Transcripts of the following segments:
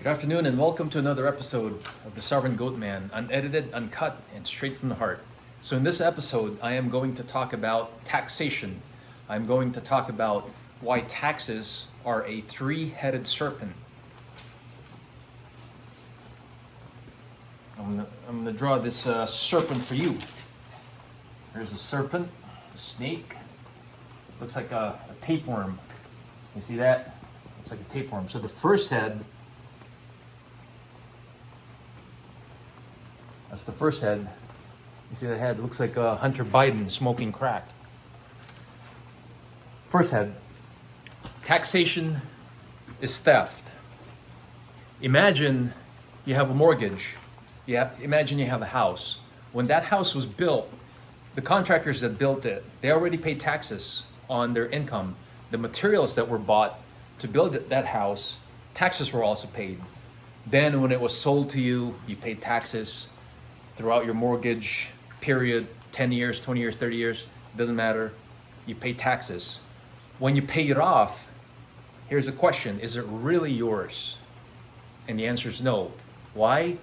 Good afternoon and welcome to another episode of the Sovereign Goat Man, unedited, uncut, and straight from the heart. So in this episode, I am going to talk about taxation. I'm going to talk about why taxes are a three-headed serpent. I'm gonna draw this serpent for you. There's a serpent, a snake. Looks like a tapeworm. You see that? Looks like a tapeworm. So the first head, that's the first head. You see the head? Looks like Hunter Biden smoking crack. First head. Taxation is theft. Imagine you have a mortgage. Imagine you have a house. When that house was built, the contractors that built it, they already paid taxes on their income. The materials that were bought to build that house, taxes were also paid. Then when it was sold to you, you paid taxes throughout your mortgage period, 10 years, 20 years, 30 years, doesn't matter. You pay taxes. When you pay it off, here's a question: is it really yours? And the answer is no. Why?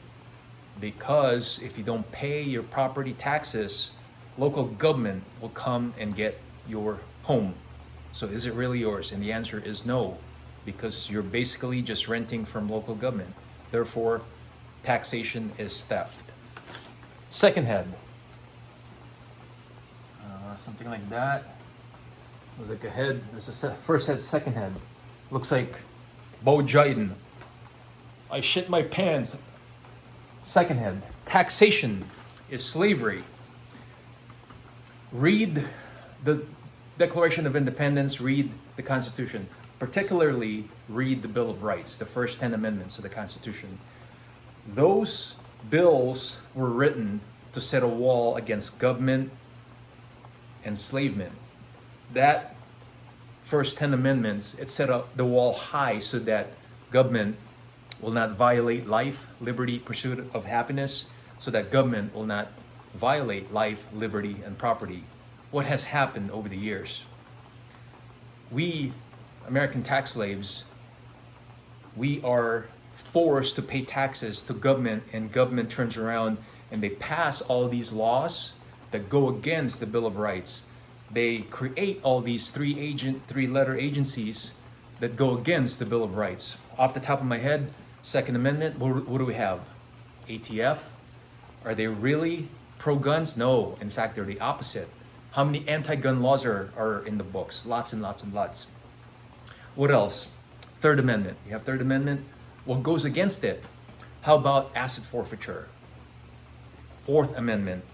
Because if you don't pay your property taxes, local government will come and get your home. So is it really yours? And the answer is no, because you're basically just renting from local government. Therefore, taxation is theft. Second head. Something like that. Looks like a head. This is first head, second head. Looks like Bo Jiden. I shit my pants. Second head. Taxation is slavery. Read the Declaration of Independence, read the Constitution. Particularly read the Bill of Rights, the first 10 amendments of the Constitution. Those bills were written to set a wall against government enslavement. That first 10 amendments, it set up the wall high so that government will not violate life, liberty, pursuit of happiness, so that government will not violate life, liberty, and property. What has happened over the years? We, American tax slaves, we are forced to pay taxes to government, and government turns around and they pass all these laws that go against the Bill of Rights. They create all these three-letter agencies that go against the Bill of Rights. Off the top of my head, Second Amendment, what do we have? ATF? Are they really pro-guns? No, in fact, they're the opposite. How many anti-gun laws are in the books? Lots and lots and lots. What else? Third Amendment. You have Third Amendment. What goes against it? How about asset forfeiture? Fourth Amendment.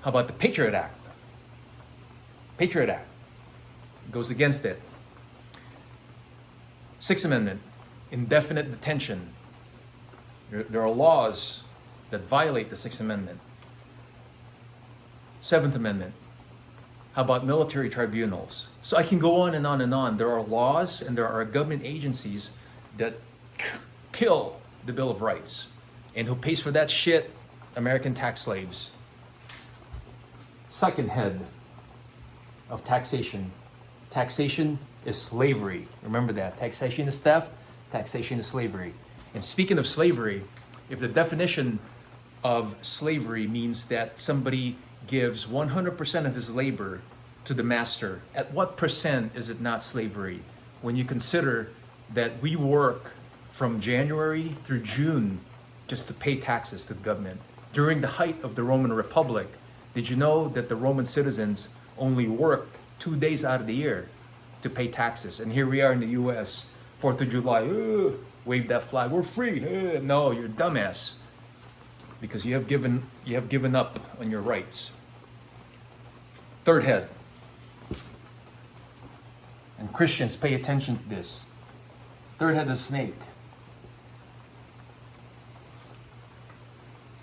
How about the Patriot Act? Patriot Act goes against it. Sixth Amendment. Indefinite detention. There are laws that violate the Sixth Amendment. Seventh Amendment. How about military tribunals? So I can go on and on and on. There are laws and there are government agencies that kill the Bill of Rights. And who pays for that shit? American tax slaves. Second head of taxation. Taxation is slavery. Remember that. Taxation is theft. Taxation is slavery. And speaking of slavery, if the definition of slavery means that somebody gives 100% of his labor to the master, at what percent is it not slavery? When you consider that we work from January through June just to pay taxes to the government. During the height of the Roman Republic, did you know that the Roman citizens only worked 2 days out of the year to pay taxes? And here we are in the US, 4th of July, wave that flag, we're free. No, you're a dumbass. Because you have given up on your rights. Third head. And Christians, pay attention to this. Third head is snake.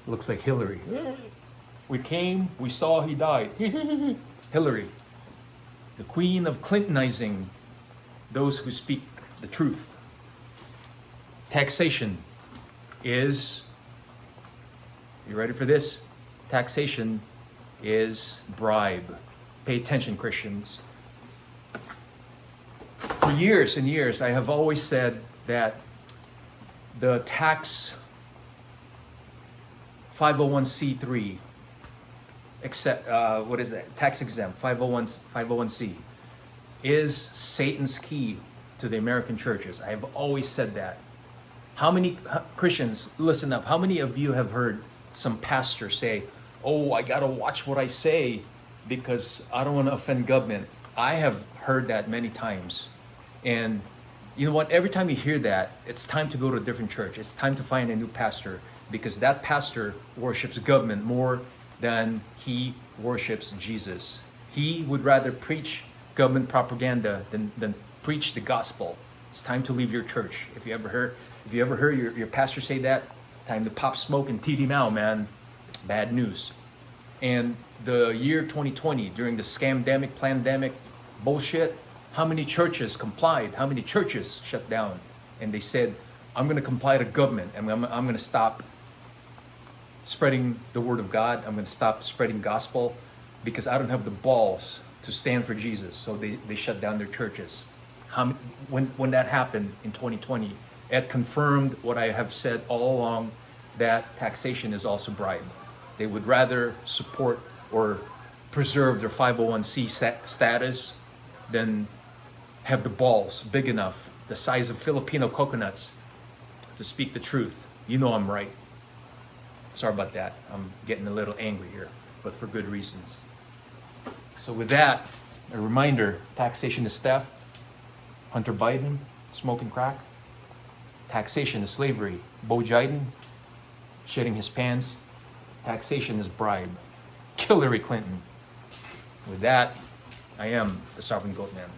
Looks like Hillary. We came, we saw, he died. Hillary, the queen of Clintonizing those who speak the truth. Taxation is, you ready for this? Taxation is bribe. Pay attention, Christians. For years and years, I have always said that the tax 501c3, except what is that? Tax exempt 501c is Satan's key to the American churches. I have always said that. How many Christians, listen up, how many of you have heard some pastor say, "Oh, I gotta watch what I say because I don't want to offend government"? I have heard that many times. And you know what? Every time you hear that, it's time to go to a different church. It's time to find a new pastor, because that pastor worships government more than he worships Jesus. He would rather preach government propaganda than preach the gospel. It's time to leave your church. If you ever heard your pastor say that, time to pop smoke and TD now, man. Bad news. And the year 2020, during the scamdemic, pandemic bullshit, how many churches complied? How many churches shut down? And they said, I'm going to comply to government, and I'm going to stop spreading the word of God. I'm going to stop spreading gospel because I don't have the balls to stand for Jesus. So they shut down their churches. When that happened in 2020, it confirmed what I have said all along, that taxation is also bribe. They would rather support or preserve their 501c status than have the balls big enough, the size of Filipino coconuts, to speak the truth. You know I'm right. Sorry about that. I'm getting a little angry here, but for good reasons. So with that, a reminder, taxation is theft. Hunter Biden, smoking crack. Taxation is slavery. Bo Biden, shitting his pants. Taxation is bribe. Kill Hillary Clinton. With that, I am the Sovereign Goat Man.